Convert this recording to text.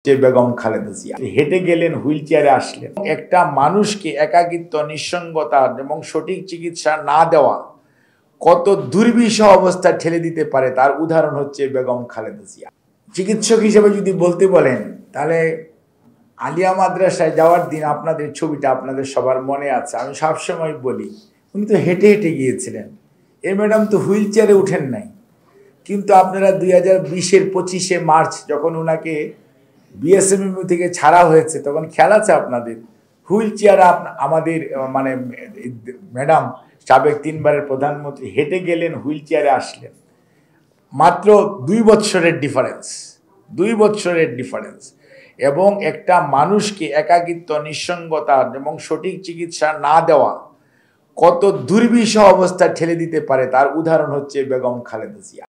যে বেগম খালেদা জিয়া হেঁটে গেলেন, হুইল চেয়ারে আসলেন। একটা মানুষকে একাকিত্ব, নিঃসঙ্গতা এবং সঠিক চিকিৎসা না দেওয়া কত দুর্বিষহ অবস্থা ঠেলে দিতে পারে তার উদাহরণ হচ্ছে বেগম খালেদা জিয়া। চিকিৎসক হিসেবে যদি বলতে বলেন তাহলে আলিয়া মাদ্রাসায় যাওয়ার দিন আপনাদের ছবিটা আপনাদের সবার মনে আছে। আমি সবসময় বলি উনি তো হেঁটে হেঁটে গিয়েছিলেন, এ ম্যাডাম তো হুইল চেয়ারে উঠেন নাই। কিন্তু আপনারা 2020-এর 25শে মার্চ যখন ওনাকে বিএসএমইউ থেকে ছাড়া হয়েছে তখন খেয়াল আছে আপনাদের, হুইল চেয়ারে আমাদের মানে ম্যাডাম সাবেক 3বারের প্রধানমন্ত্রী হেঁটে গেলেন, হুইল চেয়ারে আসলেন। মাত্র 2 বছরের ডিফারেন্স, 2 বছরের ডিফারেন্স। এবং একটা মানুষকে একাকিত্ব, নিঃসঙ্গতা এবং সঠিক চিকিৎসা না দেওয়া কত দুর্বিষহ অবস্থা ঠেলে দিতে পারে তার উদাহরণ হচ্ছে বেগম খালেদা জিয়া।